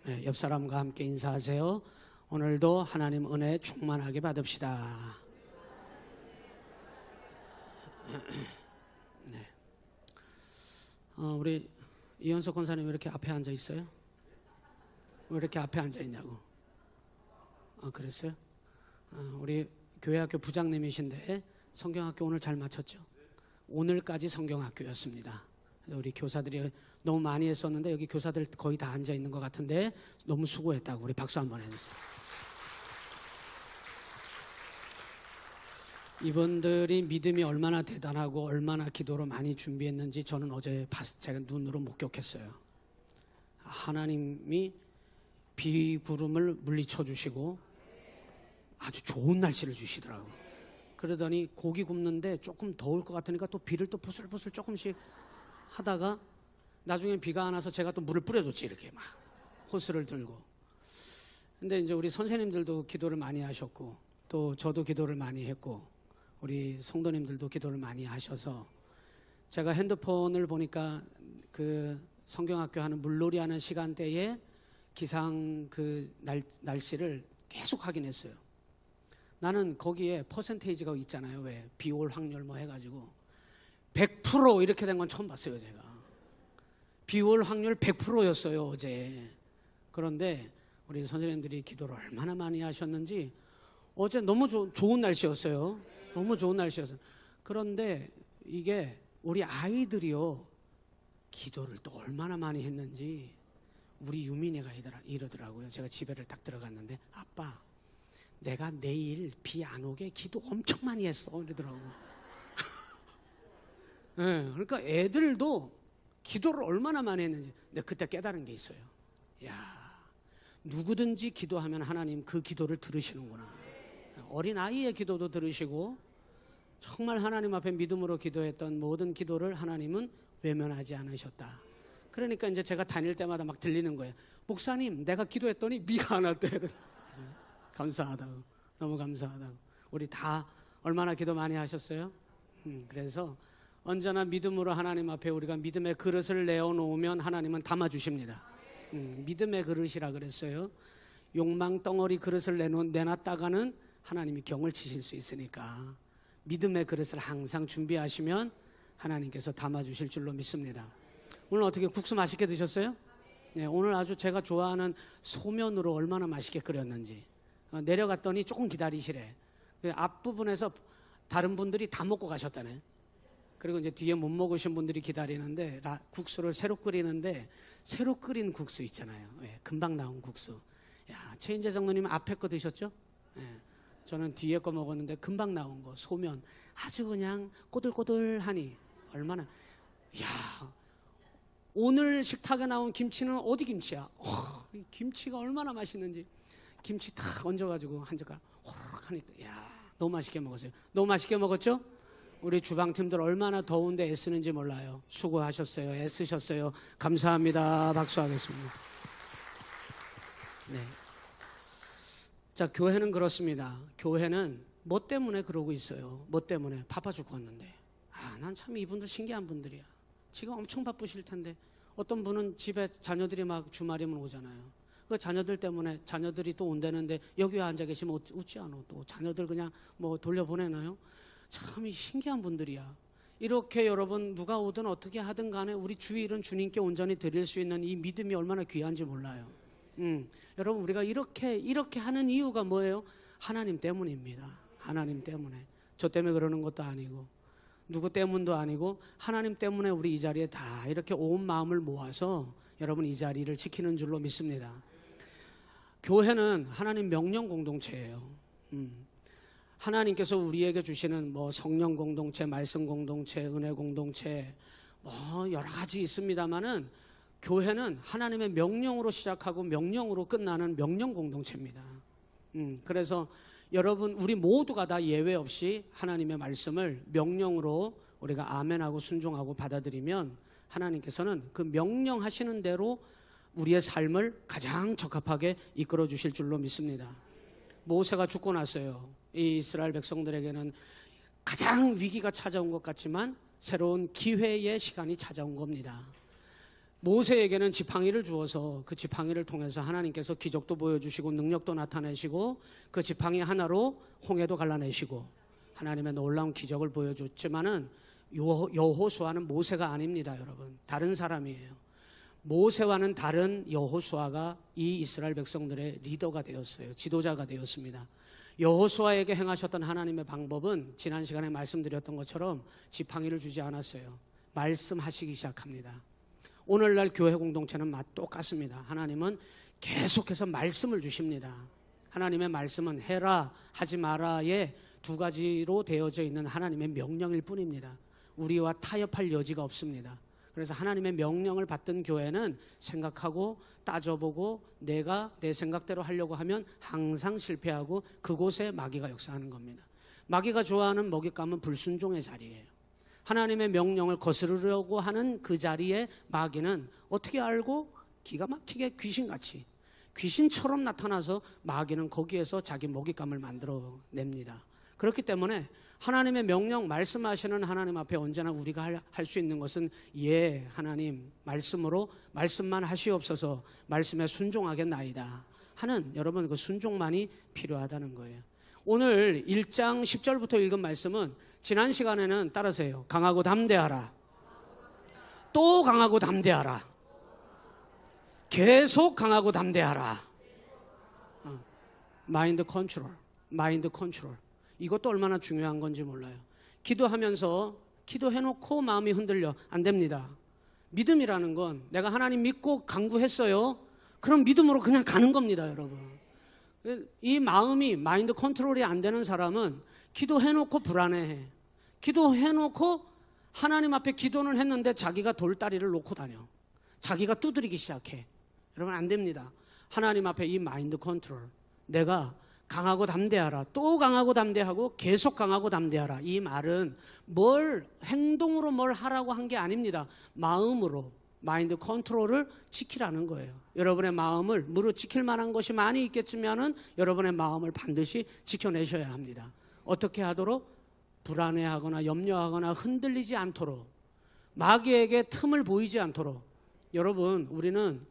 네, 옆 사람과 함께 인사하세요. 오늘도 하나님 은혜 충만하게 받읍시다. 네. 우리 이현석 권사님 왜 이렇게 앞에 앉아 있어요? 왜 이렇게 앞에 앉아 있냐고? 그랬어요? 우리 교회학교 부장님이신데 성경학교 오늘 잘 마쳤죠? 오늘까지 성경학교였습니다. 우리 교사들이 너무 많이 했었는데 여기 교사들 거의 다 앉아 있는 것 같은데 너무 수고했다고 우리 박수 한번 해주세요. 이분들이 믿음이 얼마나 대단하고 얼마나 기도를 많이 준비했는지 저는 어제 제가 눈으로 목격했어요. 하나님이 비구름을 물리쳐 주시고 아주 좋은 날씨를 주시더라고요. 그러더니 고기 굽는데 조금 더울 것 같으니까 또 비를 또 보슬보슬 조금씩 하다가 나중에 비가 안 와서 제가 또 물을 뿌려줬지, 이렇게 막 호스를 들고. 근데 이제 우리 선생님들도 기도를 많이 하셨고 또 저도 기도를 많이 했고 우리 성도님들도 기도를 많이 하셔서 제가 핸드폰을 보니까 그 성경학교 하는 물놀이 하는 시간대에 기상 그 날씨를 계속 확인했어요. 나는 거기에 퍼센테이지가 있잖아요. 왜 비 올 확률 뭐 해가지고 100% 이렇게 된 건 처음 봤어요. 제가 비 올 확률 100%였어요 어제. 그런데 우리 선생님들이 기도를 얼마나 많이 하셨는지 어제 너무 좋은 날씨였어요. 너무 좋은 날씨였어요. 그런데 이게 우리 아이들이요 기도를 또 얼마나 많이 했는지 우리 유민이가 이러더라고요. 제가 집에를 딱 들어갔는데 아빠 내가 내일 비 안 오게 기도 엄청 많이 했어 이러더라고요. 네, 그러니까 애들도 기도를 얼마나 많이 했는지 내가 그때 깨달은 게 있어요. 야, 누구든지 기도하면 하나님 그 기도를 들으시는구나. 어린아이의 기도도 들으시고 정말 하나님 앞에 믿음으로 기도했던 모든 기도를 하나님은 외면하지 않으셨다. 그러니까 이제 제가 다닐 때마다 막 들리는 거예요. 목사님 내가 기도했더니 비가 안 왔대. 감사하다고, 너무 감사하다고. 우리 다 얼마나 기도 많이 하셨어요? 그래서 언제나 믿음으로 하나님 앞에 우리가 믿음의 그릇을 내어놓으면 하나님은 담아주십니다. 믿음의 그릇이라 그랬어요. 욕망 덩어리 그릇을 내놨다가는 하나님이 경을 치실 수 있으니까 믿음의 그릇을 항상 준비하시면 하나님께서 담아주실 줄로 믿습니다. 오늘 어떻게 국수 맛있게 드셨어요? 네, 오늘 아주 제가 좋아하는 소면으로 얼마나 맛있게 끓였는지. 내려갔더니 조금 기다리시래. 앞부분에서 다른 분들이 다 먹고 가셨다네. 그리고 이제 뒤에 못 먹으신 분들이 기다리는데 국수를 새로 끓이는데 새로 끓인 국수 있잖아요. 예, 금방 나온 국수. 야, 최인재 장로님 앞에 거 드셨죠? 예, 저는 뒤에 거 먹었는데 금방 나온 거 소면 아주 그냥 꼬들꼬들하니 얼마나. 야, 오늘 식탁에 나온 김치는 어디 김치야? 이 김치가 얼마나 맛있는지. 김치 탁 얹어가지고 한 젓갈 호로록 하니까 야, 너무 맛있게 먹었어요. 너무 맛있게 먹었죠? 우리 주방팀들 얼마나 더운데 애쓰는지 몰라요. 수고하셨어요. 애쓰셨어요. 감사합니다. 박수하겠습니다. 네. 자, 교회는 그렇습니다. 교회는 뭐 때문에 그러고 있어요? 뭐 때문에? 바빠 죽겠는데. 난 참 이분들 신기한 분들이야. 지금 엄청 바쁘실 텐데 어떤 분은 집에 자녀들이 막 주말이면 오잖아요. 그 자녀들 때문에 자녀들이 또 온다는데 여기 왜 앉아 계시면 웃지 않아. 또 자녀들 그냥 뭐 돌려보내나요? 참 신기한 분들이야. 이렇게 여러분 누가 오든 어떻게 하든 간에 우리 주일은 주님께 온전히 드릴 수 있는 이 믿음이 얼마나 귀한지 몰라요. 여러분 우리가 이렇게 하는 이유가 뭐예요? 하나님 때문입니다. 하나님 때문에. 저 때문에 그러는 것도 아니고 누구 때문도 아니고 하나님 때문에 우리 이 자리에 다 이렇게 온 마음을 모아서 여러분 이 자리를 지키는 줄로 믿습니다. 교회는 하나님 명령 공동체예요. 하나님께서 우리에게 주시는 뭐 성령 공동체, 말씀 공동체, 은혜 공동체 뭐 여러 가지 있습니다만은 교회는 하나님의 명령으로 시작하고 명령으로 끝나는 명령 공동체입니다. 그래서 여러분 우리 모두가 다 예외 없이 하나님의 말씀을 명령으로 우리가 아멘하고 순종하고 받아들이면 하나님께서는 그 명령하시는 대로 우리의 삶을 가장 적합하게 이끌어 주실 줄로 믿습니다. 모세가 죽고 났어요. 이 이스라엘 백성들에게는 가장 위기가 찾아온 것 같지만 새로운 기회의 시간이 찾아온 겁니다. 모세에게는 지팡이를 주어서 그 지팡이를 통해서 하나님께서 기적도 보여주시고 능력도 나타내시고 그 지팡이 하나로 홍해도 갈라내시고 하나님의 놀라운 기적을 보여줬지만은 여호수아는 모세가 아닙니다, 여러분. 다른 사람이에요. 모세와는 다른 여호수아가 이 이스라엘 백성들의 리더가 되었어요. 지도자가 되었습니다. 여호수아에게 행하셨던 하나님의 방법은 지난 시간에 말씀드렸던 것처럼 지팡이를 주지 않았어요. 말씀하시기 시작합니다. 오늘날 교회 공동체는 똑같습니다. 하나님은 계속해서 말씀을 주십니다. 하나님의 말씀은 해라 하지 마라의 두 가지로 되어져 있는 하나님의 명령일 뿐입니다. 우리와 타협할 여지가 없습니다. 그래서 하나님의 명령을 받던 교회는 생각하고 따져보고 내가 내 생각대로 하려고 하면 항상 실패하고 그곳에 마귀가 역사하는 겁니다. 마귀가 좋아하는 먹잇감은 불순종의 자리예요. 하나님의 명령을 거스르려고 하는 그 자리에 마귀는 어떻게 알고 기가 막히게 귀신같이 귀신처럼 나타나서 마귀는 거기에서 자기 먹잇감을 만들어냅니다. 그렇기 때문에 하나님의 명령 말씀하시는 하나님 앞에 언제나 우리가 할 수 있는 것은 예 하나님 말씀으로 말씀만 하시옵소서 말씀에 순종하겠나이다 하는 여러분 그 순종만이 필요하다는 거예요. 오늘 1장 10절부터 읽은 말씀은 지난 시간에는 따라서요 강하고 담대하라 또 강하고 담대하라 계속 강하고 담대하라 마인드 컨트롤 이것도 얼마나 중요한 건지 몰라요. 기도하면서 기도해놓고 마음이 흔들려 안 됩니다. 믿음이라는 건 내가 하나님 믿고 간구했어요. 그럼 믿음으로 그냥 가는 겁니다, 여러분. 이 마음이 마인드 컨트롤이 안 되는 사람은 기도해놓고 불안해해. 기도해놓고 하나님 앞에 기도는 했는데 자기가 돌다리를 놓고 다녀. 자기가 두드리기 시작해. 여러분 안 됩니다. 하나님 앞에 이 마인드 컨트롤 내가 강하고 담대하라 또 강하고 담대하고 계속 강하고 담대하라 이 말은 행동으로 뭘 하라고 한 게 아닙니다. 마음으로 마인드 컨트롤을 지키라는 거예요. 여러분의 마음을 무릇 지킬 만한 것이 많이 있겠지만은 여러분의 마음을 반드시 지켜내셔야 합니다. 어떻게 하도록? 불안해하거나 염려하거나 흔들리지 않도록 마귀에게 틈을 보이지 않도록 여러분 우리는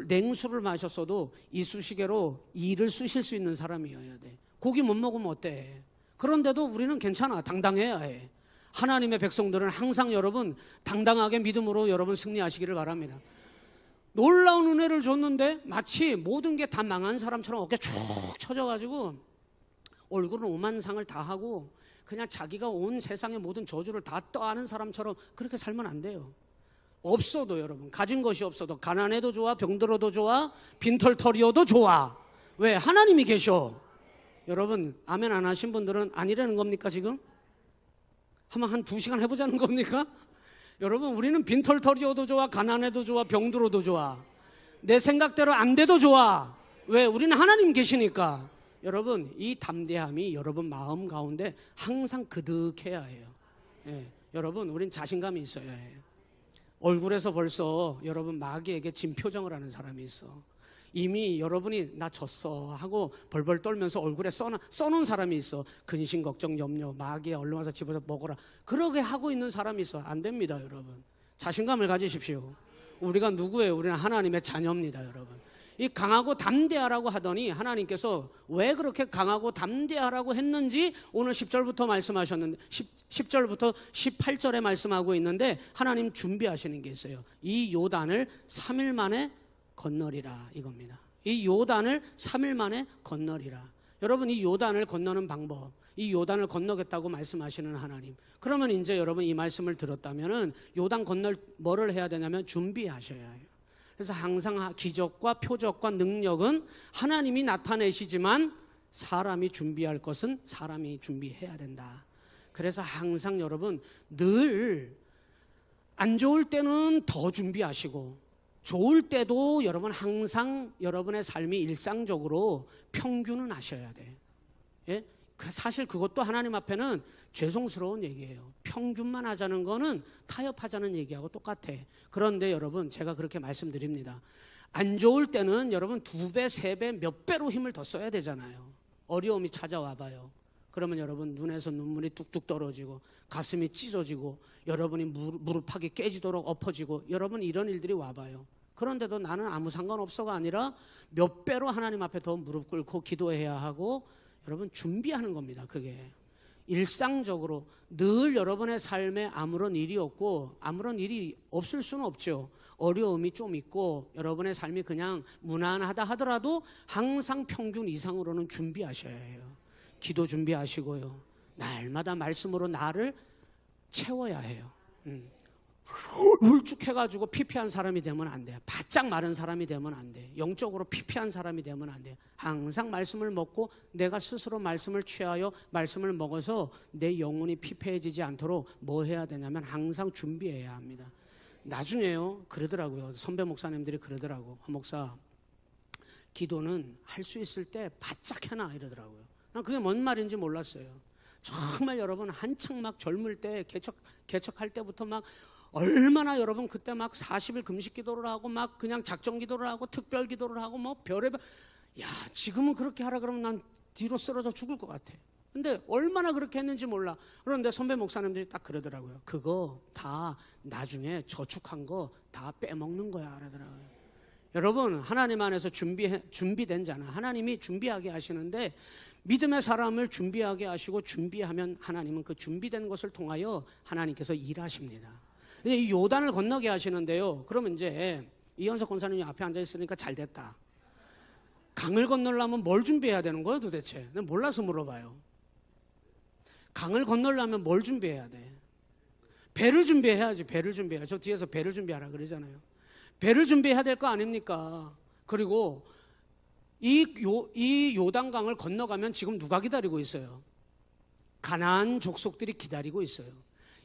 냉수를 마셨어도 이쑤시개로 이를 쑤실 수 있는 사람이어야 돼. 고기 못 먹으면 어때? 그런데도 우리는 괜찮아. 당당해야 해. 하나님의 백성들은 항상 여러분 당당하게 믿음으로 여러분 승리하시기를 바랍니다. 놀라운 은혜를 줬는데 마치 모든 게 다 망한 사람처럼 어깨 쭉 쳐져가지고 얼굴은 오만상을 다 하고 그냥 자기가 온 세상의 모든 저주를 다 떠안은 사람처럼 그렇게 살면 안 돼요. 없어도 여러분 가진 것이 없어도 가난해도 좋아 병들어도 좋아 빈털터리여도 좋아. 왜? 하나님이 계셔. 여러분 아멘 안 하신 분들은 아니라는 겁니까 지금? 한번 한 2시간 해보자는 겁니까? 여러분 우리는 빈털터리여도 좋아 가난해도 좋아 병들어도 좋아 내 생각대로 안 돼도 좋아. 왜? 우리는 하나님 계시니까. 여러분 이 담대함이 여러분 마음 가운데 항상 그득해야 해요. 예, 여러분 우린 자신감이 있어야 해요. 얼굴에서 벌써 여러분 마귀에게 진 표정을 하는 사람이 있어. 이미 여러분이 나 졌어 하고 벌벌 떨면서 얼굴에 써놓은 사람이 있어. 근심 걱정 염려 마귀에 얼른 와서 집어서 먹어라 그러게 하고 있는 사람이 있어. 안 됩니다 여러분. 자신감을 가지십시오. 우리가 누구예요? 우리는 하나님의 자녀입니다 여러분. 이 강하고 담대하라고 하더니 하나님께서 왜 그렇게 강하고 담대하라고 했는지 오늘 10절부터 말씀하셨는데 10절부터 18절에 말씀하고 있는데 하나님 준비하시는 게 있어요. 이 요단을 3일 만에 건너리라 이겁니다. 이 요단을 3일 만에 건너리라. 여러분 이 요단을 건너는 방법 이 요단을 건너겠다고 말씀하시는 하나님. 그러면 이제 여러분 이 말씀을 들었다면은 요단 건널 뭐를 해야 되냐면 준비하셔야 해요. 그래서 항상 기적과 표적과 능력은 하나님이 나타내시지만 사람이 준비할 것은 사람이 준비해야 된다. 그래서 항상 여러분 늘 안 좋을 때는 더 준비하시고 좋을 때도 여러분 항상 여러분의 삶이 일상적으로 평균은 하셔야 돼. 예? 사실 그것도 하나님 앞에는 죄송스러운 얘기예요. 평균만 하자는 거는 타협하자는 얘기하고 똑같아. 그런데 여러분 제가 그렇게 말씀드립니다. 안 좋을 때는 여러분 2배, 3배, 몇 배로 힘을 더 써야 되잖아요. 어려움이 찾아와 봐요. 그러면 여러분 눈에서 눈물이 뚝뚝 떨어지고 가슴이 찢어지고 여러분이 무릎팍이 깨지도록 엎어지고 여러분 이런 일들이 와봐요. 그런데도 나는 아무 상관없어가 아니라 몇 배로 하나님 앞에 더 무릎 꿇고 기도해야 하고 여러분 준비하는 겁니다. 그게 일상적으로 늘 여러분의 삶에 아무런 일이 없고 아무런 일이 없을 수는 없죠. 어려움이 좀 있고 여러분의 삶이 그냥 무난하다 하더라도 항상 평균 이상으로는 준비하셔야 해요. 기도 준비하시고요. 날마다 말씀으로 나를 채워야 해요. 울쭉해가지고 피폐한 사람이 되면 안 돼요. 바짝 마른 사람이 되면 안 돼요. 영적으로 피폐한 사람이 되면 안 돼요. 항상 말씀을 먹고 내가 스스로 말씀을 취하여 말씀을 먹어서 내 영혼이 피폐해지지 않도록 뭐 해야 되냐면 항상 준비해야 합니다. 나중에요 그러더라고요. 선배 목사님들이 그러더라고. 목사 기도는 할 수 있을 때 바짝 해놔 이러더라고요. 난 그게 뭔 말인지 몰랐어요. 정말 여러분 한창 막 젊을 때 개척할 때부터 막 얼마나 여러분 그때 막 40일 금식 기도를 하고 막 그냥 작정 기도를 하고 특별 기도를 하고 뭐 별의별 야 지금은 그렇게 하라 그러면 난 뒤로 쓰러져 죽을 것 같아. 근데 얼마나 그렇게 했는지 몰라. 그런데 선배 목사님들이 딱 그러더라고요. 그거 다 나중에 저축한 거 다 빼먹는 거야 그러더라고요. 여러분 하나님 안에서 준비된 자는 하나님이 준비하게 하시는데 믿음의 사람을 준비하게 하시고 준비하면 하나님은 그 준비된 것을 통하여 하나님께서 일하십니다. 이 요단을 건너게 하시는데요. 그러면 이제 이현석 권사님이 앞에 앉아 있으니까 잘 됐다. 강을 건너려면 뭘 준비해야 되는 거예요 도대체? 내가 몰라서 물어봐요. 강을 건너려면 뭘 준비해야 돼? 배를 준비해야지. 배를 준비해야. 저 뒤에서 배를 준비하라 그러잖아요. 배를 준비해야 될 거 아닙니까? 그리고 이 요단강을 건너가면 지금 누가 기다리고 있어요? 가나안 족속들이 기다리고 있어요.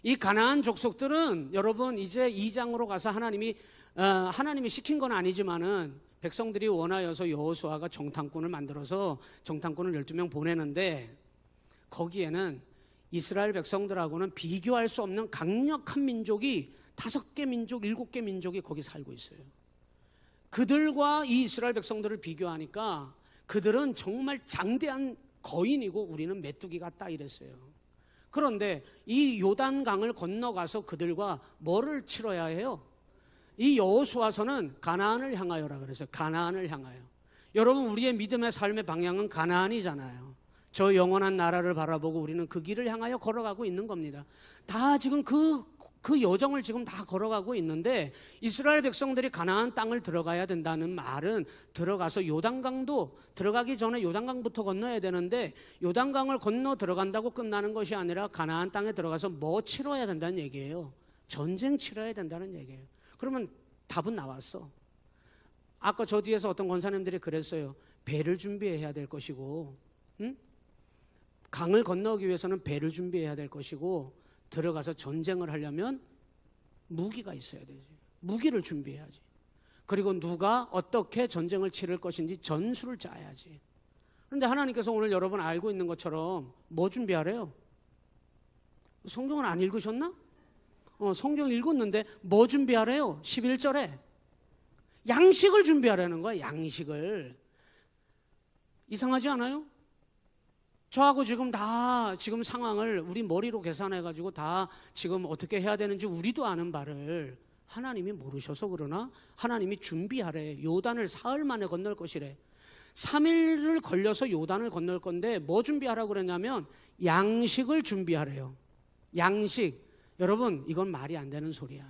이 가나안 족속들은 여러분 이제 2장으로 가서 하나님이 시킨 건 아니지만은 백성들이 원하여서 여호수아가 정탐꾼을 만들어서 정탐꾼을 12명 보내는데 거기에는 이스라엘 백성들하고는 비교할 수 없는 강력한 민족이 5개 민족, 7개 민족이 거기 살고 있어요. 그들과 이 이스라엘 백성들을 비교하니까 그들은 정말 장대한 거인이고 우리는 메뚜기 같다 이랬어요. 그런데 이 요단강을 건너가서 그들과 뭐를 치러야 해요? 이 여호수아서는 가나안을 향하여라 그랬어요. 가나안을 향하여. 여러분 우리의 믿음의 삶의 방향은 가나안이잖아요. 저 영원한 나라를 바라보고 우리는 그 길을 향하여 걸어가고 있는 겁니다. 다 지금 그 여정을 지금 다 걸어가고 있는데 이스라엘 백성들이 가나안 땅을 들어가야 된다는 말은 들어가서 요단강도 들어가기 전에 요단강부터 건너야 되는데 요단강을 건너 들어간다고 끝나는 것이 아니라 가나안 땅에 들어가서 뭐 치러야 된다는 얘기예요. 전쟁 치러야 된다는 얘기예요. 그러면 답은 나왔어. 아까 저 뒤에서 어떤 권사님들이 그랬어요. 배를 준비해야 될 것이고 강을 건너기 위해서는 배를 준비해야 될 것이고 들어가서 전쟁을 하려면 무기가 있어야 되지. 무기를 준비해야지. 그리고 누가 어떻게 전쟁을 치를 것인지 전술을 짜야지. 그런데 하나님께서 오늘 여러분 알고 있는 것처럼 뭐 준비하래요? 성경을 안 읽으셨나? 성경 읽었는데 뭐 준비하래요? 11절에 양식을 준비하라는 거야. 양식을. 이상하지 않아요? 저하고 지금 다 지금 상황을 우리 머리로 계산해가지고 다 지금 어떻게 해야 되는지 우리도 아는 바를 하나님이 모르셔서 그러나 하나님이 준비하래. 요단을 사흘 만에 건널 것이래. 3일을 걸려서 요단을 건널 건데 뭐 준비하라고 그랬냐면 양식을 준비하래요. 양식. 여러분 이건 말이 안 되는 소리야.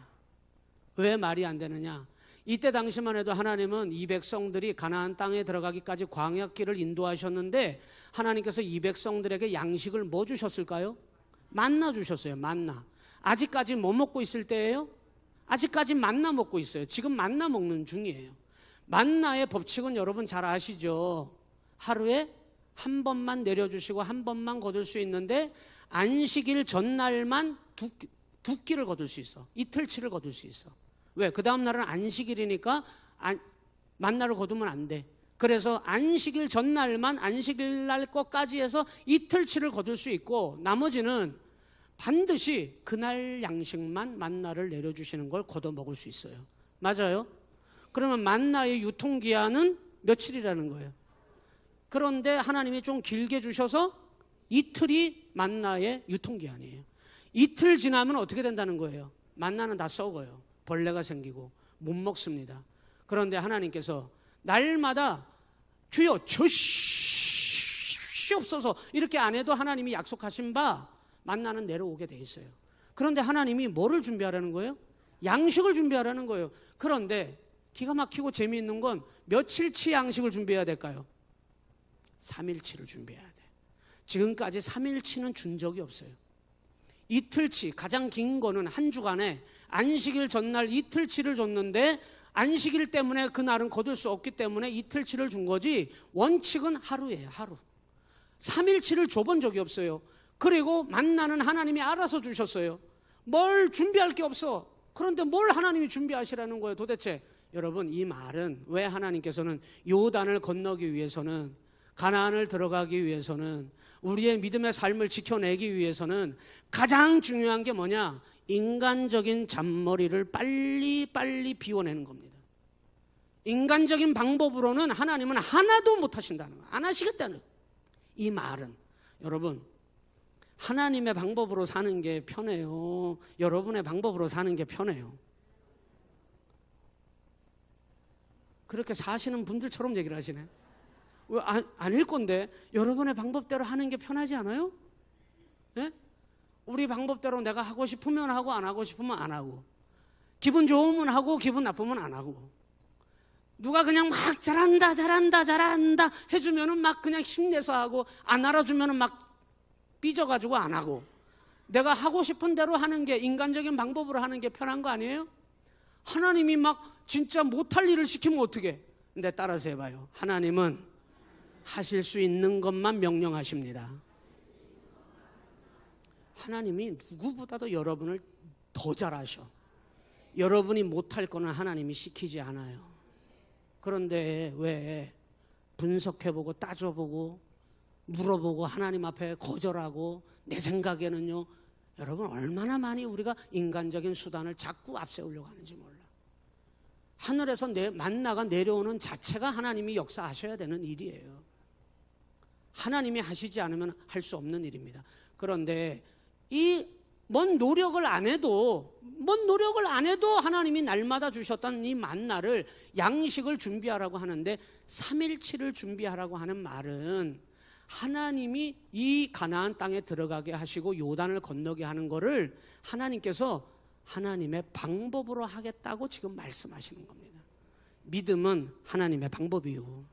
왜 말이 안 되느냐? 이때 당시만 해도 하나님은 이 백성들이 가나안 땅에 들어가기까지 광야길을 인도하셨는데 하나님께서 이 백성들에게 양식을 뭐 주셨을까요? 만나 주셨어요. 만나. 아직까지 뭐 먹고 있을 때예요? 아직까지 만나 먹고 있어요. 지금 만나 먹는 중이에요. 만나의 법칙은 여러분 잘 아시죠? 하루에 한 번만 내려주시고 한 번만 거둘 수 있는데 안식일 전날만 두 끼를 거둘 수 있어. 이틀치를 거둘 수 있어. 왜? 그 다음 날은 안식일이니까 만나를 거두면 안 돼. 그래서 안식일 전날만 안식일 날 것까지 해서 이틀치를 거둘 수 있고 나머지는 반드시 그날 양식만 만나를 내려주시는 걸 거둬 먹을 수 있어요. 맞아요? 그러면 만나의 유통기한은 며칠이라는 거예요. 그런데 하나님이 좀 길게 주셔서 이틀이 만나의 유통기한이에요. 이틀 지나면 어떻게 된다는 거예요? 만나는 다 썩어요. 벌레가 생기고 못 먹습니다. 그런데 하나님께서 날마다 주여 주시옵소서 이렇게 안 해도 하나님이 약속하신 바 만나는 내려오게 돼 있어요. 그런데 하나님이 뭐를 준비하라는 거예요? 양식을 준비하라는 거예요. 그런데 기가 막히고 재미있는 건 며칠치 양식을 준비해야 될까요? 3일치를 준비해야 돼. 지금까지 3일치는 준 적이 없어요. 이틀치, 가장 긴 거는 한 주간에 안식일 전날 이틀치를 줬는데 안식일 때문에 그날은 거둘 수 없기 때문에 이틀치를 준 거지 원칙은 하루예요. 하루. 3일치를 줘본 적이 없어요. 그리고 만나는 하나님이 알아서 주셨어요. 뭘 준비할 게 없어. 그런데 뭘 하나님이 준비하시라는 거예요 도대체. 여러분, 이 말은 왜 하나님께서는 요단을 건너기 위해서는, 가나안을 들어가기 위해서는, 우리의 믿음의 삶을 지켜내기 위해서는 가장 중요한 게 뭐냐? 인간적인 잔머리를 빨리 비워내는 겁니다. 인간적인 방법으로는 하나님은 하나도 못 하신다는 거예요. 안 하시겠다는 거예요. 이 말은 여러분, 하나님의 방법으로 사는 게 편해요? 여러분의 방법으로 사는 게 편해요? 그렇게 사시는 분들처럼 얘기를 하시네. 왜 아닐 건데 여러분의 방법대로 하는 게 편하지 않아요? 네? 우리 방법대로 내가 하고 싶으면 하고 안 하고 싶으면 안 하고, 기분 좋으면 하고 기분 나쁘면 안 하고, 누가 그냥 막 잘한다 해주면은 막 그냥 힘내서 하고, 안 알아주면은 막 삐져가지고 안 하고, 내가 하고 싶은 대로 하는 게, 인간적인 방법으로 하는 게 편한 거 아니에요? 하나님이 막 진짜 못할 일을 시키면 어떻게? 근데 따라서 해봐요. 하나님은 하실 수 있는 것만 명령하십니다. 하나님이 누구보다도 여러분을 더 잘 아셔. 여러분이 못할 거는 하나님이 시키지 않아요. 그런데 왜 분석해보고 따져보고 물어보고 하나님 앞에 거절하고, 내 생각에는요, 여러분 얼마나 많이 우리가 인간적인 수단을 자꾸 앞세우려고 하는지 몰라. 하늘에서 만나가 내려오는 자체가 하나님이 역사하셔야 되는 일이에요. 하나님이 하시지 않으면 할 수 없는 일입니다. 그런데 이 뭔 노력을 안 해도 하나님이 날마다 주셨던 이 만나를, 양식을 준비하라고 하는데 3일치를 준비하라고 하는 말은 하나님이 이 가나안 땅에 들어가게 하시고 요단을 건너게 하는 거를 하나님께서 하나님의 방법으로 하겠다고 지금 말씀하시는 겁니다. 믿음은 하나님의 방법이요.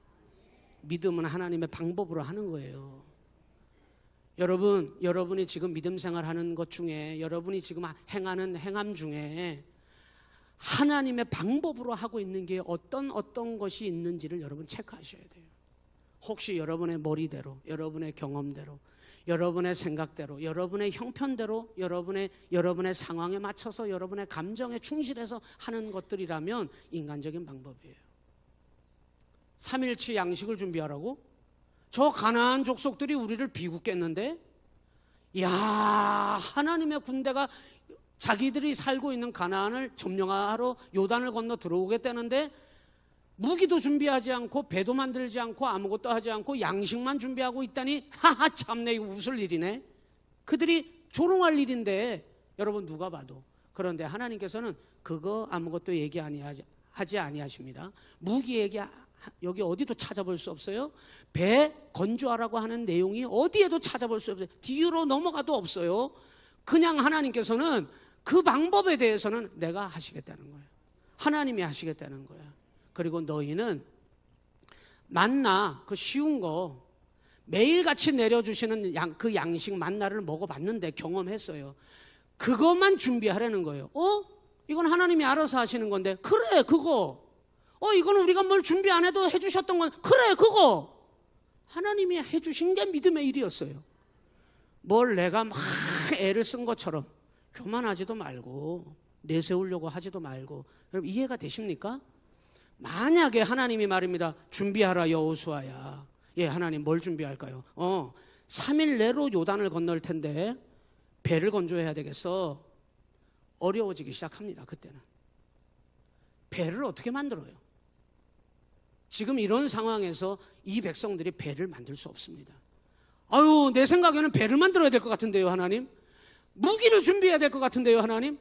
믿음은 하나님의 방법으로 하는 거예요. 여러분이 지금 믿음 생활하는 것 중에, 여러분이 지금 행하는 행함 중에 하나님의 방법으로 하고 있는 게 어떤 것이 있는지를 여러분 체크하셔야 돼요. 혹시 여러분의 머리대로, 여러분의 경험대로, 여러분의 생각대로, 여러분의 형편대로, 여러분의 상황에 맞춰서, 여러분의 감정에 충실해서 하는 것들이라면 인간적인 방법이에요. 3일치 양식을 준비하라고? 저 가나안 족속들이 우리를 비웃겠는데? 야, 하나님의 군대가 자기들이 살고 있는 가나안을 점령하러 요단을 건너 들어오겠다는데 무기도 준비하지 않고, 배도 만들지 않고, 아무것도 하지 않고 양식만 준비하고 있다니, 하하, 참내, 이거 웃을 일이네. 그들이 조롱할 일인데 여러분 누가 봐도. 그런데 하나님께서는 그거 아무것도 하지 아니하십니다. 무기 얘기 여기 어디도 찾아볼 수 없어요. 배 건조하라고 하는 내용이 어디에도 찾아볼 수 없어요. 뒤로 넘어가도 없어요. 그냥 하나님께서는 그 방법에 대해서는 내가 하시겠다는 거예요. 하나님이 하시겠다는 거예요. 그리고 너희는 만나, 그 쉬운 거 매일같이 내려주시는 그 양식 만나를 먹어봤는데, 경험했어요. 그것만 준비하라는 거예요. 이건 하나님이 알아서 하시는 건데, 그래 그거. 이건 우리가 뭘 준비 안 해도 해주셨던 건, 그래 그거. 하나님이 해주신 게 믿음의 일이었어요. 뭘 내가 막 애를 쓴 것처럼 교만하지도 말고 내세우려고 하지도 말고. 여러분 이해가 되십니까? 만약에 하나님이 말입니다. 준비하라 여호수아야. 예, 하나님 뭘 준비할까요? 3일 내로 요단을 건널 텐데 배를 건조해야 되겠어. 어려워지기 시작합니다. 그때는 배를 어떻게 만들어요? 지금 이런 상황에서 이 백성들이 배를 만들 수 없습니다. 아유, 내 생각에는 배를 만들어야 될 것 같은데요, 하나님. 무기를 준비해야 될 것 같은데요, 하나님.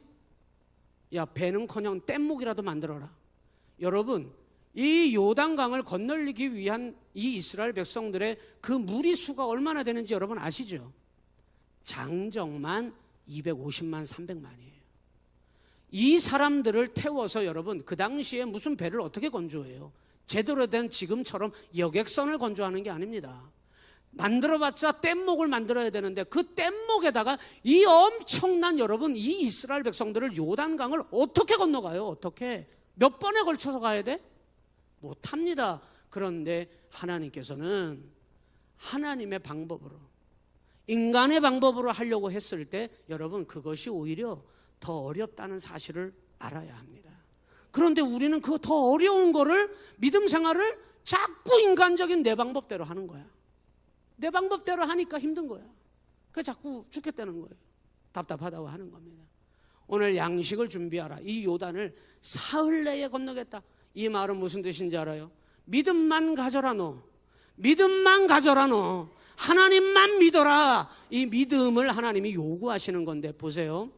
야, 배는커녕 뗏목이라도 만들어라. 여러분, 이 요단강을 건널리기 위한 이 이스라엘 백성들의 그 무리수가 얼마나 되는지 여러분 아시죠? 장정만 250만 300만이에요. 이 사람들을 태워서 여러분, 그 당시에 무슨 배를 어떻게 건조해요? 제대로 된 지금처럼 여객선을 건조하는 게 아닙니다. 만들어봤자 뗏목을 만들어야 되는데 그 뗏목에다가 이 엄청난 여러분, 이 이스라엘 백성들을 요단강을 어떻게 건너가요? 어떻게? 몇 번에 걸쳐서 가야 돼? 못합니다. 그런데 하나님께서는 하나님의 방법으로, 인간의 방법으로 하려고 했을 때 여러분, 그것이 오히려 더 어렵다는 사실을 알아야 합니다. 그런데 우리는 그 더 어려운 거를, 믿음 생활을 자꾸 인간적인 내 방법대로 하는 거야. 내 방법대로 하니까 힘든 거야. 그래서 자꾸 죽겠다는 거예요. 답답하다고 하는 겁니다. 오늘 양식을 준비하라. 이 요단을 사흘 내에 건너겠다. 이 말은 무슨 뜻인지 알아요? 믿음만 가져라 너. 믿음만 가져라 너. 하나님만 믿어라. 이 믿음을 하나님이 요구하시는 건데, 보세요.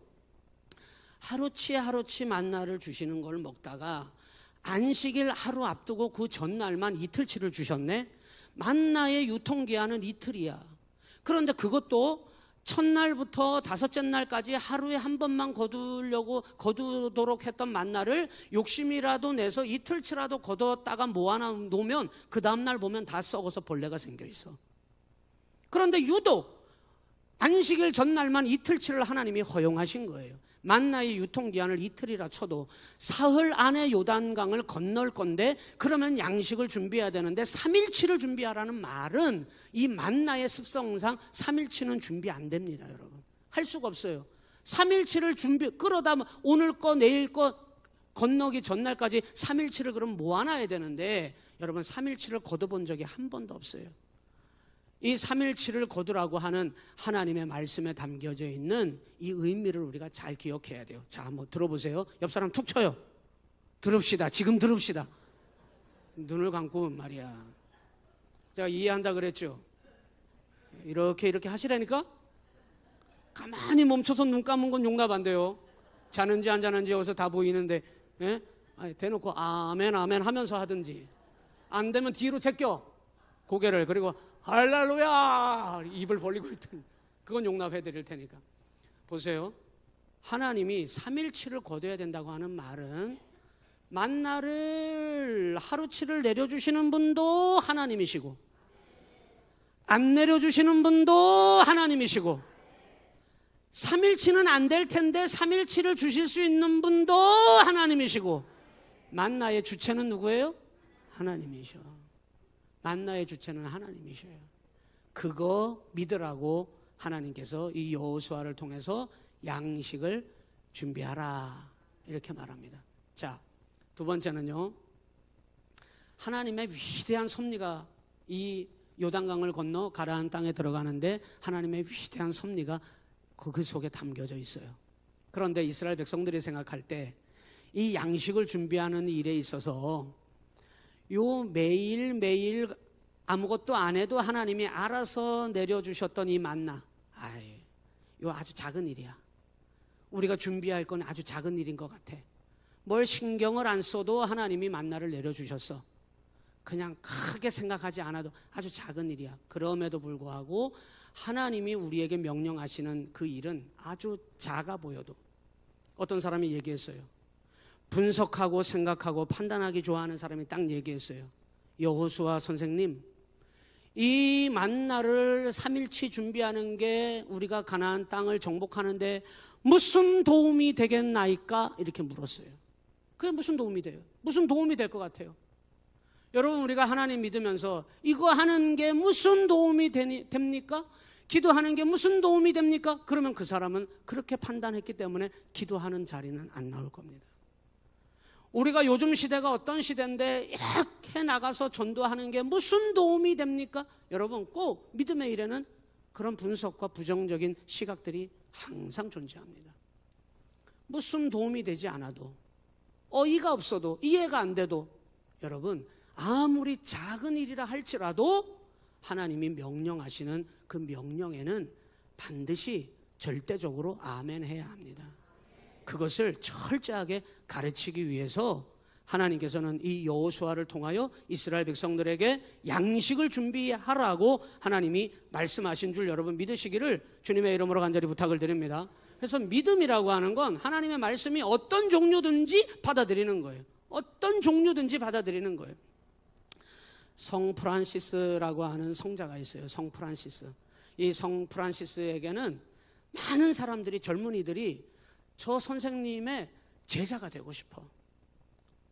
하루치 하루치 만나를 주시는 걸 먹다가 안식일 하루 앞두고 그 전날만 이틀치를 주셨네. 만나의 유통기한은 이틀이야. 그런데 그것도 첫날부터 다섯째 날까지 하루에 한 번만 거두도록 했던 만나를 욕심이라도 내서 이틀치라도 거뒀다가 모아놔 놓으면 그 다음날 보면 다 썩어서 벌레가 생겨 있어. 그런데 유독 안식일 전날만 이틀치를 하나님이 허용하신 거예요. 만나의 유통기한을 이틀이라 쳐도 사흘 안에 요단강을 건널 건데, 그러면 양식을 준비해야 되는데 3일치를 준비하라는 말은 이 만나의 습성상 3일치는 준비 안 됩니다. 여러분, 할 수가 없어요. 3일치를 끌어다 오늘 거 내일 거 건너기 전날까지 3일치를 그럼 모아놔야 되는데, 여러분 3일치를 거둬본 적이 한 번도 없어요. 이 3일치를 거두라고 하는 하나님의 말씀에 담겨져 있는 이 의미를 우리가 잘 기억해야 돼요. 자, 한번 들어보세요. 옆 사람 툭 쳐요. 들읍시다. 지금 들읍시다. 눈을 감고 말이야. 제가 이해한다 그랬죠? 이렇게 하시라니까? 가만히 멈춰서 눈 감은 건 용납 안 돼요. 자는지 안 자는지 여기서 다 보이는데, 예? 아니, 대놓고 아멘 아멘 하면서 하든지, 안 되면 뒤로 제껴 고개를. 그리고 할렐루야 입을 벌리고 있더니, 그건 용납해 드릴 테니까. 보세요. 하나님이 3일치를 거둬야 된다고 하는 말은 만나를 하루치를 내려주시는 분도 하나님이시고, 안 내려주시는 분도 하나님이시고, 3일치는 안 될 텐데 3일치를 주실 수 있는 분도 하나님이시고, 만나의 주체는 누구예요? 하나님이셔. 만나의 주체는 하나님이셔요. 그거 믿으라고 하나님께서 이 여호수아를 통해서 양식을 준비하라 이렇게 말합니다. 자, 두 번째는요, 하나님의 위대한 섭리가 이 요단강을 건너 가나안 땅에 들어가는데 하나님의 위대한 섭리가 그 속에 담겨져 있어요. 그런데 이스라엘 백성들이 생각할 때 이 양식을 준비하는 일에 있어서 요 매일매일 아무것도 안 해도 하나님이 알아서 내려주셨던 이 만나, 요 아주 작은 일이야. 우리가 준비할 건 아주 작은 일인 것 같아. 뭘 신경을 안 써도 하나님이 만나를 내려주셨어. 그냥 크게 생각하지 않아도 아주 작은 일이야. 그럼에도 불구하고 하나님이 우리에게 명령하시는 그 일은 아주 작아 보여도, 어떤 사람이 얘기했어요. 분석하고 생각하고 판단하기 좋아하는 사람이 딱 얘기했어요. 여호수아 선생님, 이 만나를 3일치 준비하는 게 우리가 가나안 땅을 정복하는데 무슨 도움이 되겠나이까? 이렇게 물었어요. 그게 무슨 도움이 돼요? 무슨 도움이 될 것 같아요? 여러분, 우리가 하나님 믿으면서 이거 하는 게 무슨 도움이 됩니까? 기도하는 게 무슨 도움이 됩니까? 그러면 그 사람은 그렇게 판단했기 때문에 기도하는 자리는 안 나올 겁니다. 우리가 요즘 시대가 어떤 시대인데 이렇게 나가서 전도하는 게 무슨 도움이 됩니까? 여러분, 꼭 믿음의 일에는 그런 분석과 부정적인 시각들이 항상 존재합니다. 무슨 도움이 되지 않아도, 어이가 없어도, 이해가 안 돼도, 여러분, 아무리 작은 일이라 할지라도 하나님이 명령하시는 그 명령에는 반드시 절대적으로 아멘 해야 합니다. 그것을 철저하게 가르치기 위해서 하나님께서는 이 여호수아를 통하여 이스라엘 백성들에게 양식을 준비하라고 하나님이 말씀하신 줄 여러분 믿으시기를 주님의 이름으로 간절히 부탁을 드립니다. 그래서 믿음이라고 하는 건 하나님의 말씀이 어떤 종류든지 받아들이는 거예요. 어떤 종류든지 받아들이는 거예요. 성 프란시스라고 하는 성자가 있어요. 성 프란시스. 이 성 프란시스에게는 많은 사람들이, 젊은이들이 저 선생님의 제자가 되고 싶어.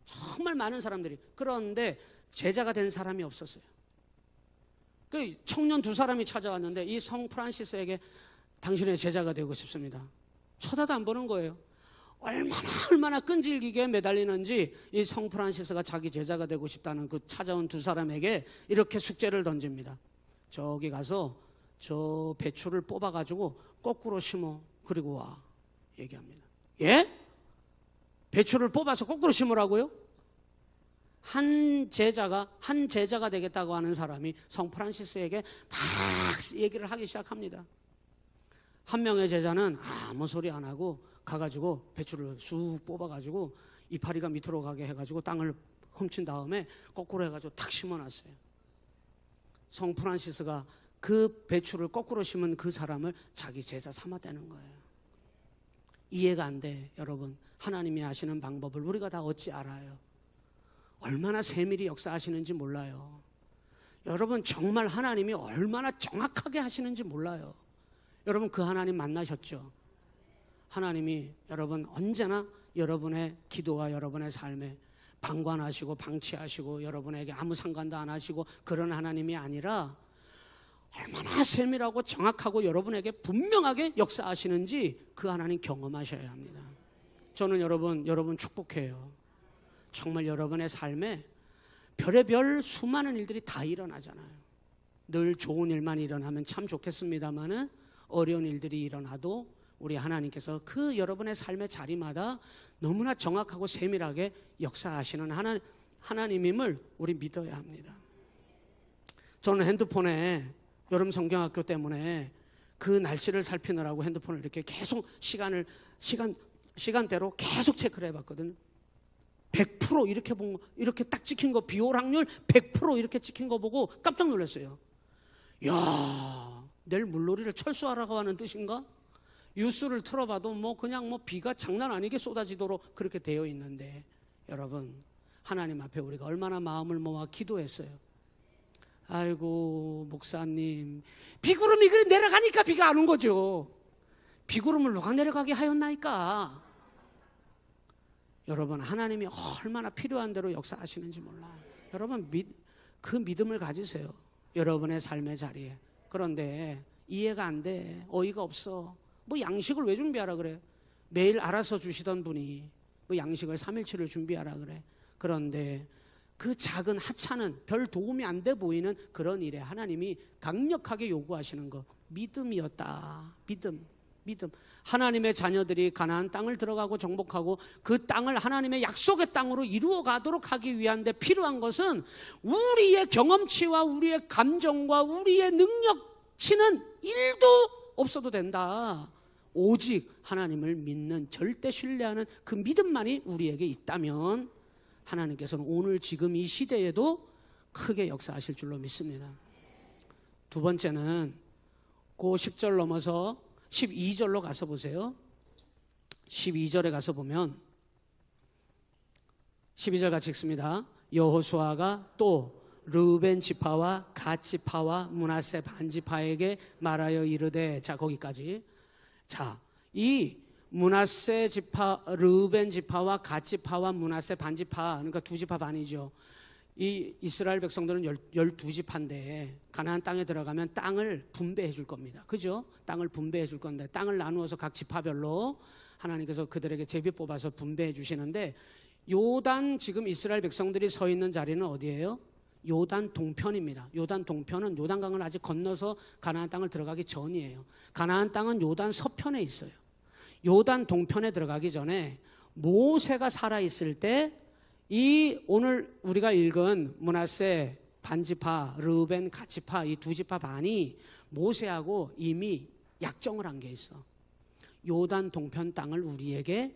정말 많은 사람들이. 그런데 제자가 된 사람이 없었어요. 그 청년 두 사람이 찾아왔는데 이 성 프란시스에게 당신의 제자가 되고 싶습니다. 쳐다도 안 보는 거예요. 얼마나 끈질기게 매달리는지 이 성 프란시스가 자기 제자가 되고 싶다는 그 찾아온 두 사람에게 이렇게 숙제를 던집니다. 저기 가서 저 배추를 뽑아가지고 거꾸로 심어. 그리고 와. 얘기합니다. 예? 배추를 뽑아서 거꾸로 심으라고요? 한 제자가 되겠다고 하는 사람이 성 프란시스에게 막 얘기를 하기 시작합니다. 한 명의 제자는 아무 소리 안 하고 가가지고 배추를 쑥 뽑아가지고 이파리가 밑으로 가게 해가지고 땅을 훔친 다음에 거꾸로 해가지고 탁 심어놨어요. 성 프란시스가 그 배추를 거꾸로 심은 그 사람을 자기 제자 삼았다는 거예요. 이해가 안 돼, 여러분. 하나님이 하시는 방법을 우리가 다 어찌 알아요? 얼마나 세밀히 역사하시는지 몰라요. 여러분, 정말 하나님이 얼마나 정확하게 하시는지 몰라요. 여러분, 그 하나님 만나셨죠? 하나님이 여러분 언제나 여러분의 기도와 여러분의 삶에 방관하시고 방치하시고 여러분에게 아무 상관도 안 하시고 그런 하나님이 아니라 얼마나 세밀하고 정확하고 여러분에게 분명하게 역사하시는지 그 하나님 경험하셔야 합니다. 저는 여러분 축복해요. 정말 여러분의 삶에 별의별 수많은 일들이 다 일어나잖아요. 늘 좋은 일만 일어나면 참 좋겠습니다만은 어려운 일들이 일어나도 우리 하나님께서 그 여러분의 삶의 자리마다 너무나 정확하고 세밀하게 역사하시는 하나님임을 우리 믿어야 합니다. 저는 핸드폰에 여름 성경학교 때문에 그 날씨를 살피느라고 핸드폰을 이렇게 계속 시간대로 계속 체크를 해봤거든요. 100% 이렇게 딱 찍힌 거, 비올 확률 100% 이렇게 찍힌 거 보고 깜짝 놀랐어요. 야, 내일 물놀이를 철수하라고 하는 뜻인가? 뉴스를 틀어봐도 그냥 비가 장난 아니게 쏟아지도록 그렇게 되어 있는데, 여러분, 하나님 앞에 우리가 얼마나 마음을 모아 기도했어요. 아이고, 목사님, 비구름이 그래 내려가니까 비가 안 온 거죠. 비구름을 누가 내려가게 하였나이까? 여러분, 하나님이 얼마나 필요한 대로 역사하시는지 몰라요. 여러분, 그 믿음을 가지세요. 여러분의 삶의 자리에. 그런데 이해가 안 돼. 어이가 없어. 양식을 왜 준비하라 그래? 매일 알아서 주시던 분이 양식을 3일치를 준비하라 그래. 그런데 그 작은 하찮은 별 도움이 안 돼 보이는 그런 일에 하나님이 강력하게 요구하시는 것, 믿음이었다. 믿음. 하나님의 자녀들이 가나안 땅을 들어가고 정복하고 그 땅을 하나님의 약속의 땅으로 이루어 가도록 하기 위한 데 필요한 것은 우리의 경험치와 우리의 감정과 우리의 능력치는 1도 없어도 된다. 오직 하나님을 믿는, 절대 신뢰하는 그 믿음만이 우리에게 있다면 하나님께서는 오늘 지금 이 시대에도 크게 역사하실 줄로 믿습니다. 두 번째는 그 10절 넘어서 12절로 가서 보세요. 12절에 가서 보면 12절 같이 읽습니다. 여호수아가 또 르우벤 지파와 갓 지파와 므낫세 반 지파에게 말하여 이르되, 자, 거기까지. 자, 이 므낫세 지파, 르우벤 지파와 갓 지파와 므낫세 반 지파, 그러니까 두 지파 반이죠. 이 이스라엘 백성들은 12지파인데 가나안 땅에 들어가면 땅을 분배해 줄 겁니다. 그죠? 땅을 분배해 줄 건데 땅을 나누어서 각 지파별로 하나님께서 그들에게 제비 뽑아서 분배해 주시는데, 요단, 지금 이스라엘 백성들이 서 있는 자리는 어디예요? 요단 동편입니다. 요단 동편은 요단강을 아직 건너서 가나안 땅을 들어가기 전이에요. 가나안 땅은 요단 서편에 있어요. 요단 동편에 들어가기 전에 모세가 살아있을 때 이 오늘 우리가 읽은 므낫세 반지파, 르우벤, 갓지파 이 두 지파 반이 모세하고 이미 약정을 한 게 있어. 요단 동편 땅을 우리에게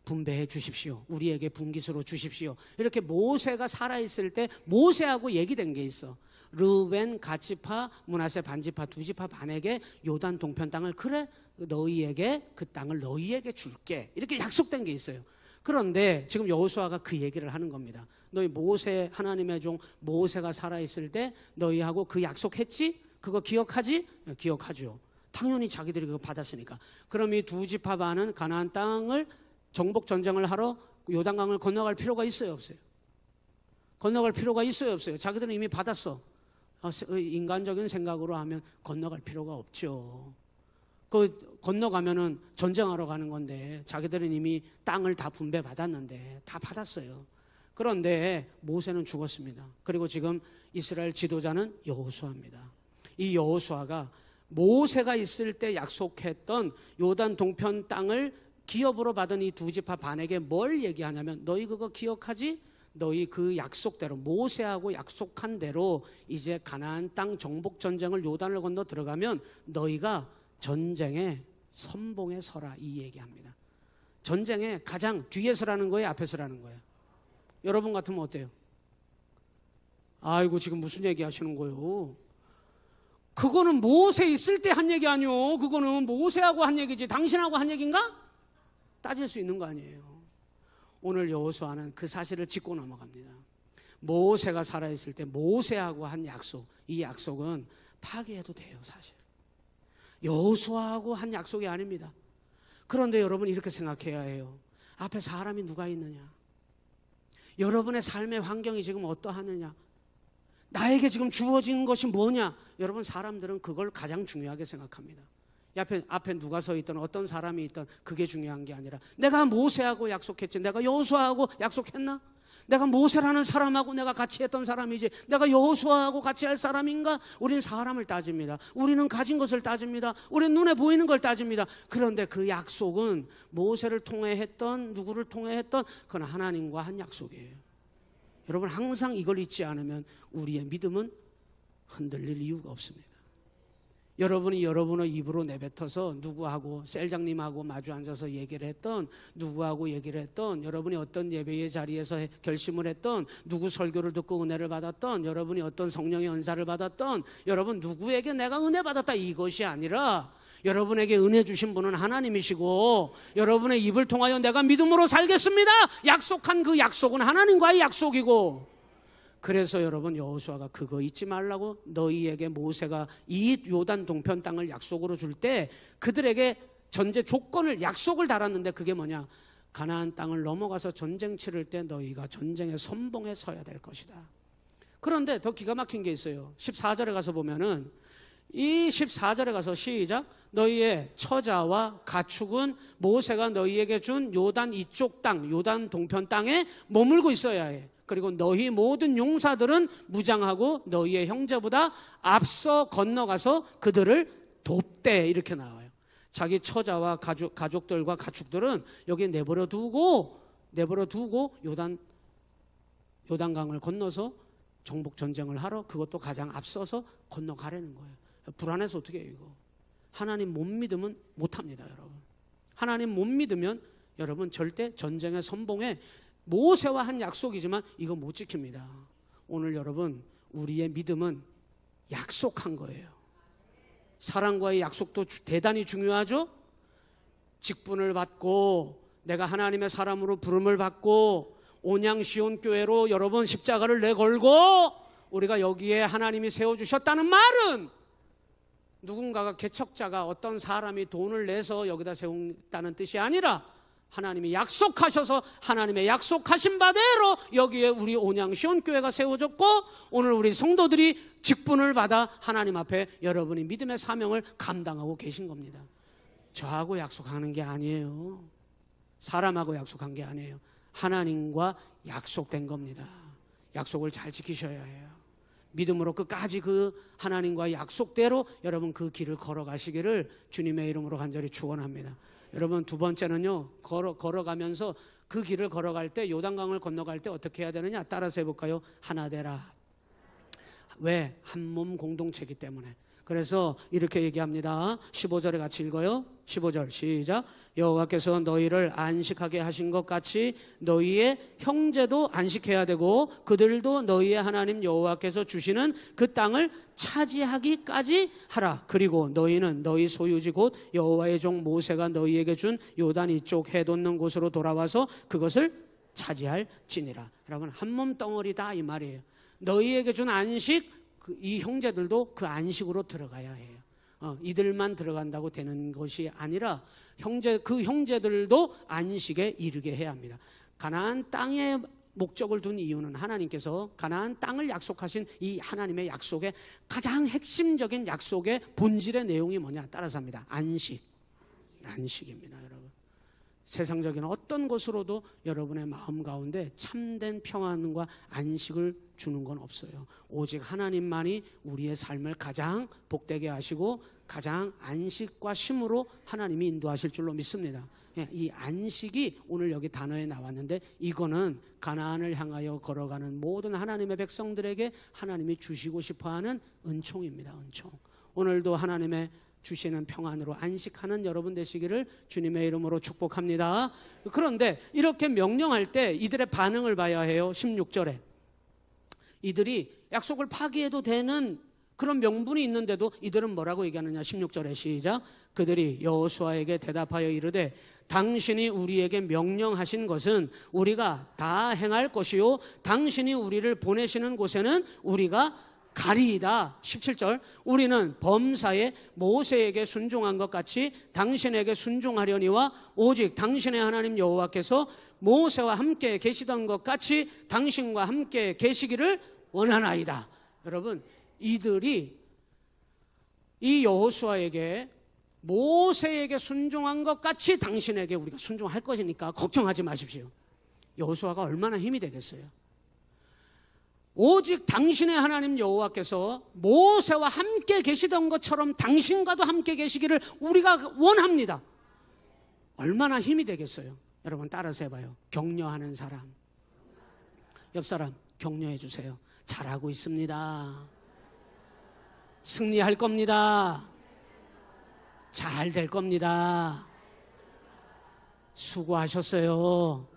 분배해 주십시오. 우리에게 분깃으로 주십시오. 이렇게 모세가 살아있을 때 모세하고 얘기된 게 있어. 르우벤, 갓지파, 므낫세 반지파 두 지파 반에게 요단 동편 땅을 그래 너희에게 그 땅을 너희에게 줄게 이렇게 약속된 게 있어요. 그런데 지금 여호수아가 그 얘기를 하는 겁니다. 너희 모세 하나님의 종 모세가 살아있을 때 너희하고 그 약속했지? 그거 기억하지? 기억하죠. 당연히 자기들이 그거 받았으니까. 그럼 이 두 지파 반은 가나안 땅을 정복 전쟁을 하러 요단강을 건너갈 필요가 있어요, 없어요? 건너갈 필요가 있어요, 없어요? 자기들은 이미 받았어. 인간적인 생각으로 하면 건너갈 필요가 없죠. 그 건너가면은 전쟁하러 가는 건데 자기들은 이미 땅을 다 분배받았는데 다 받았어요. 그런데 모세는 죽었습니다. 그리고 지금 이스라엘 지도자는 여호수아입니다. 이 여호수아가 모세가 있을 때 약속했던 요단 동편 땅을 기업으로 받은 이 두 지파 반에게 뭘 얘기하냐면 너희 그거 기억하지? 너희 그 약속대로 모세하고 약속한 대로 이제 가나안 땅 정복 전쟁을 요단을 건너 들어가면 너희가 전쟁에 선봉에 서라 이 얘기합니다. 전쟁에 가장 뒤에 서라는 거예요, 앞에 서라는 거예요? 여러분 같으면 어때요? 아이고 지금 무슨 얘기 하시는 거예요? 그거는 모세 있을 때 한 얘기 아니요. 그거는 모세하고 한 얘기지 당신하고 한 얘기인가? 따질 수 있는 거 아니에요. 오늘 여호수아는 그 사실을 짚고 넘어갑니다. 모세가 살아있을 때 모세하고 한 약속, 이 약속은 파기해도 돼요. 사실 여호수아하고 한 약속이 아닙니다. 그런데 여러분 이렇게 생각해야 해요. 앞에 사람이 누가 있느냐? 여러분의 삶의 환경이 지금 어떠하느냐? 나에게 지금 주어진 것이 뭐냐? 여러분 사람들은 그걸 가장 중요하게 생각합니다. 앞에 누가 서 있든 어떤 사람이 있든 그게 중요한 게 아니라 내가 모세하고 약속했지 내가 여호수아하고 약속했나? 내가 모세라는 사람하고 내가 같이 했던 사람이지 내가 여호수아하고 같이 할 사람인가? 우리는 사람을 따집니다. 우리는 가진 것을 따집니다. 우리는 눈에 보이는 걸 따집니다. 그런데 그 약속은 모세를 통해 했던 누구를 통해 했던 그건 하나님과 한 약속이에요. 여러분 항상 이걸 잊지 않으면 우리의 믿음은 흔들릴 이유가 없습니다. 여러분이 여러분의 입으로 내뱉어서 누구하고 셀장님하고 마주 앉아서 얘기를 했던 누구하고 얘기를 했던 여러분이 어떤 예배의 자리에서 결심을 했던 누구 설교를 듣고 은혜를 받았던 여러분이 어떤 성령의 은사를 받았던 여러분 누구에게 내가 은혜 받았다 이것이 아니라 여러분에게 은혜 주신 분은 하나님이시고 여러분의 입을 통하여 내가 믿음으로 살겠습니다 약속한 그 약속은 하나님과의 약속이고 그래서 여러분 여호수아가 그거 잊지 말라고 너희에게 모세가 이 요단 동편 땅을 약속으로 줄 때 그들에게 전제 조건을 약속을 달았는데 그게 뭐냐? 가나안 땅을 넘어가서 전쟁 치를 때 너희가 전쟁의 선봉에 서야 될 것이다. 그런데 더 기가 막힌 게 있어요. 14절에 가서 보면은 이 14절에 가서 시작 너희의 처자와 가축은 모세가 너희에게 준 요단 이쪽 땅 요단 동편 땅에 머물고 있어야 해. 그리고 너희 모든 용사들은 무장하고 너희의 형제보다 앞서 건너가서 그들을 돕되 이렇게 나와요. 자기 처자와 가족들과 가축들은 여기 내버려 두고 요단강을 건너서 정복 전쟁을 하러 그것도 가장 앞서서 건너가려는 거예요. 불안해서 어떻게 해요 이거? 하나님 못 믿으면 못합니다 여러분. 하나님 못 믿으면 여러분 절대 전쟁의 선봉에 모세와 한 약속이지만 이거 못 지킵니다. 오늘 여러분 우리의 믿음은 약속한 거예요. 사랑과의 약속도 대단히 중요하죠. 직분을 받고 내가 하나님의 사람으로 부름을 받고 온양 시온 교회로 여러분 십자가를 내걸고 우리가 여기에 하나님이 세워주셨다는 말은 누군가가 개척자가 어떤 사람이 돈을 내서 여기다 세운다는 뜻이 아니라 하나님이 약속하셔서 하나님의 약속하신 바대로 여기에 우리 온양 시온교회가 세워졌고 오늘 우리 성도들이 직분을 받아 하나님 앞에 여러분이 믿음의 사명을 감당하고 계신 겁니다. 저하고 약속하는 게 아니에요. 사람하고 약속한 게 아니에요. 하나님과 약속된 겁니다. 약속을 잘 지키셔야 해요. 믿음으로 끝까지 그 하나님과 약속대로 여러분 그 길을 걸어가시기를 주님의 이름으로 간절히 축원합니다. 여러분 두 번째는요 걸어가면서 그 길을 걸어갈 때 요단강을 건너갈 때 어떻게 해야 되느냐 따라서 해볼까요? 하나 되라. 왜? 한 몸 공동체이기 때문에. 그래서 이렇게 얘기합니다. 15절에 같이 읽어요. 15절 시작. 여호와께서 너희를 안식하게 하신 것 같이 너희의 형제도 안식해야 되고 그들도 너희의 하나님 여호와께서 주시는 그 땅을 차지하기까지 하라. 그리고 너희는 너희 소유지 곧 여호와의 종 모세가 너희에게 준 요단 이쪽 해 돋는 곳으로 돌아와서 그것을 차지할지니라. 여러분, 한 몸 덩어리다 이 말이에요. 너희에게 준 안식, 이 형제들도 그 안식으로 들어가야 해요. 이들만 들어간다고 되는 것이 아니라 그 형제들도 안식에 이르게 해야 합니다. 가나안 땅에 목적을 둔 이유는 하나님께서 가나안 땅을 약속하신 이 하나님의 약속의 가장 핵심적인 약속의 본질의 내용이 뭐냐 따라서 합니다. 안식입니다, 여러분. 세상적인 어떤 것으로도 여러분의 마음 가운데 참된 평안과 안식을 주는 건 없어요. 오직 하나님만이 우리의 삶을 가장 복되게 하시고 가장 안식과 쉼으로 하나님이 인도하실 줄로 믿습니다. 이 안식이 오늘 여기 단어에 나왔는데 이거는 가나안을 향하여 걸어가는 모든 하나님의 백성들에게 하나님이 주시고 싶어하는 은총입니다. 은총. 오늘도 하나님의 주시는 평안으로 안식하는 여러분 되시기를 주님의 이름으로 축복합니다. 그런데 이렇게 명령할 때 이들의 반응을 봐야 해요. 16절에 이들이 약속을 파기해도 되는 그런 명분이 있는데도 이들은 뭐라고 얘기하느냐. 16절에 시작. 그들이 여호수아에게 대답하여 이르되 당신이 우리에게 명령하신 것은 우리가 다 행할 것이요 당신이 우리를 보내시는 곳에는 우리가 가리이다. 17절 우리는 범사에 모세에게 순종한 것 같이 당신에게 순종하려니와 오직 당신의 하나님 여호와께서 모세와 함께 계시던 것 같이 당신과 함께 계시기를 원하나이다. 여러분, 이들이 이 여호수아에게 모세에게 순종한 것 같이 당신에게 우리가 순종할 것이니까 걱정하지 마십시오. 여호수아가 얼마나 힘이 되겠어요. 오직 당신의 하나님 여호와께서 모세와 함께 계시던 것처럼 당신과도 함께 계시기를 우리가 원합니다. 얼마나 힘이 되겠어요. 여러분 따라서 해봐요. 격려하는 사람, 옆 사람 격려해 주세요. 잘하고 있습니다. 승리할 겁니다. 잘 될 겁니다. 수고하셨어요.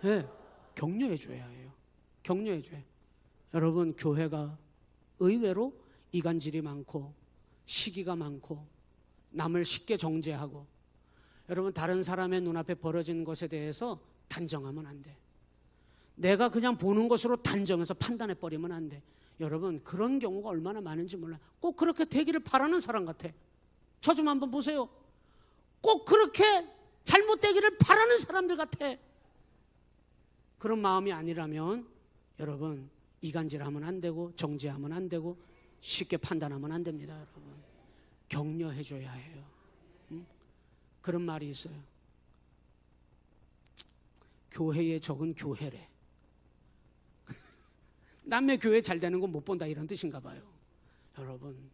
네, 격려해 줘야 해요. 격려해 줘야 해요. 여러분, 교회가 의외로 이간질이 많고 시기가 많고 남을 쉽게 정죄하고, 여러분 다른 사람의 눈앞에 벌어진 것에 대해서 단정하면 안 돼. 내가 그냥 보는 것으로 단정해서 판단해 버리면 안 돼. 여러분, 그런 경우가 얼마나 많은지 몰라요. 꼭 그렇게 되기를 바라는 사람 같아. 저 좀 한번 보세요. 꼭 그렇게 잘못되기를 바라는 사람들 같아. 그런 마음이 아니라면 여러분 이간질하면 안 되고 정죄하면 안 되고 쉽게 판단하면 안 됩니다. 여러분 격려해 줘야 해요. 그런 말이 있어요. 교회에 적은 교회래. 남의 교회 잘 되는 거 못 본다 이런 뜻인가 봐요. 여러분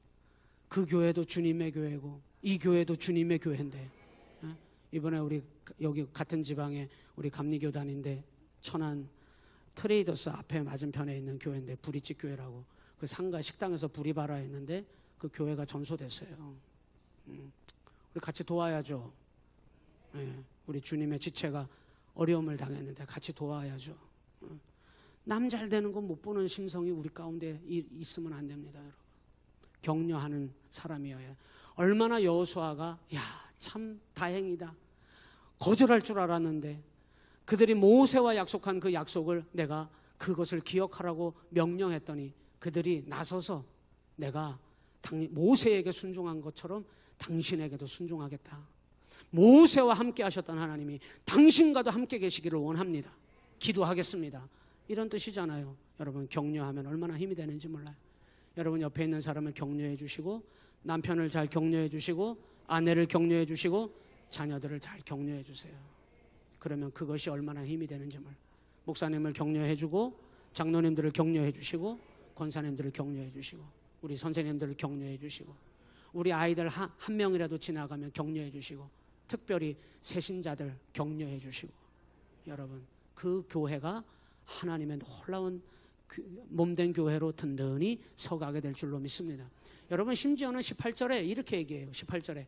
그 교회도 주님의 교회고 이 교회도 주님의 교회인데, 이번에 우리 여기 같은 지방에 우리 감리교단인데 천안 트레이더스 앞에 맞은편에 있는 교회인데 부리집 교회라고, 그 상가 식당에서 불이 발하 했는데 그 교회가 전소됐어요. 우리 같이 도와야죠. 우리 주님의 지체가 어려움을 당했는데 같이 도와야죠. 남 잘 되는 거 못 보는 심성이 우리 가운데 있으면 안 됩니다. 여러분 격려하는 사람이어야. 얼마나 여호수아가 참 다행이다, 거절할 줄 알았는데 그들이 모세와 약속한 그 약속을 내가 그것을 기억하라고 명령했더니 그들이 나서서 내가 모세에게 순종한 것처럼 당신에게도 순종하겠다. 모세와 함께 하셨던 하나님이 당신과도 함께 계시기를 원합니다. 기도하겠습니다. 이런 뜻이잖아요. 여러분 격려하면 얼마나 힘이 되는지 몰라요. 여러분 옆에 있는 사람을 격려해 주시고, 남편을 잘 격려해 주시고, 아내를 격려해 주시고, 자녀들을 잘 격려해 주세요. 그러면 그것이 얼마나 힘이 되는지 몰라요. 목사님을 격려해 주고, 장로님들을 격려해 주시고, 권사님들을 격려해 주시고, 우리 선생님들을 격려해 주시고, 우리 아이들 한 명이라도 지나가면 격려해 주시고, 특별히 새신자들 격려해 주시고, 여러분 그 교회가 하나님의 놀라운 몸된 교회로 든든히 서가게 될 줄로 믿습니다. 여러분 심지어는 18절에 이렇게 얘기해요. 18절에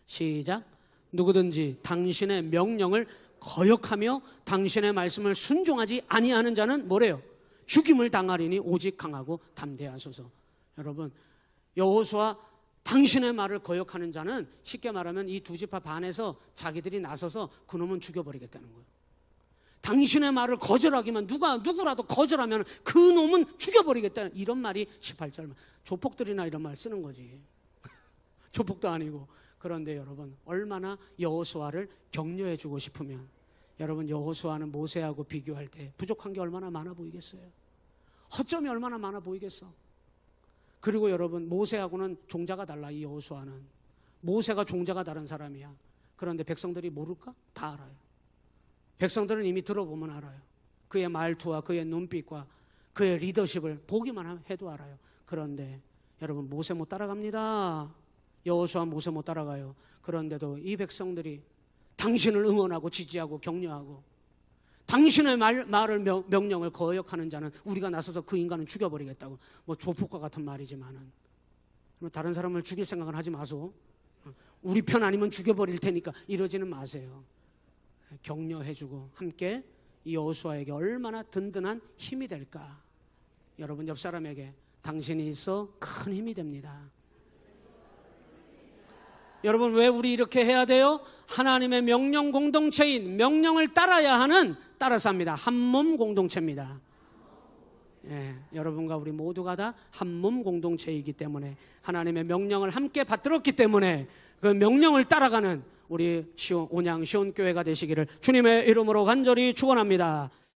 시작. 누구든지 당신의 명령을 거역하며 당신의 말씀을 순종하지 아니하는 자는 뭐래요? 죽임을 당하리니 오직 강하고 담대하소서. 여러분 여호수아 당신의 말을 거역하는 자는 쉽게 말하면 이 두 지파 반에서 자기들이 나서서 그놈은 죽여버리겠다는 거예요. 당신의 말을 거절하기만 누구라도 거절하면 그 놈은 죽여버리겠다, 이런 말이 18절. 조폭들이나 이런 말 쓰는 거지. 조폭도 아니고. 그런데 여러분 얼마나 여호수아를 격려해 주고 싶으면 여러분 여호수아는 모세하고 비교할 때 부족한 게 얼마나 많아 보이겠어요? 허점이 얼마나 많아 보이겠어? 그리고 여러분 모세하고는 종자가 달라. 이 여호수아는 모세가 종자가 다른 사람이야. 그런데 백성들이 모를까? 다 알아요. 백성들은 이미 들어보면 알아요. 그의 말투와 그의 눈빛과 그의 리더십을 보기만 해도 알아요. 그런데 여러분 모세 못 따라갑니다. 여호수아 모세 못 따라가요. 그런데도 이 백성들이 당신을 응원하고 지지하고 격려하고 당신의 말을 명령을 거역하는 자는 우리가 나서서 그 인간은 죽여버리겠다고. 뭐 조폭과 같은 말이지만은 다른 사람을 죽일 생각은 하지 마소. 우리 편 아니면 죽여버릴 테니까 이러지는 마세요. 격려해주고 함께 이 여호수아에게 얼마나 든든한 힘이 될까. 여러분 옆 사람에게 당신이 있어 큰 힘이 됩니다. 여러분 왜 우리 이렇게 해야 돼요? 하나님의 명령 공동체인 명령을 따라야 하는, 따라서 합니다, 한몸 공동체입니다. 여러분과 우리 모두가 다 한몸 공동체이기 때문에 하나님의 명령을 함께 받들었기 때문에 그 명령을 따라가는 우리 온양 시온교회가 되시기를 주님의 이름으로 간절히 축원합니다.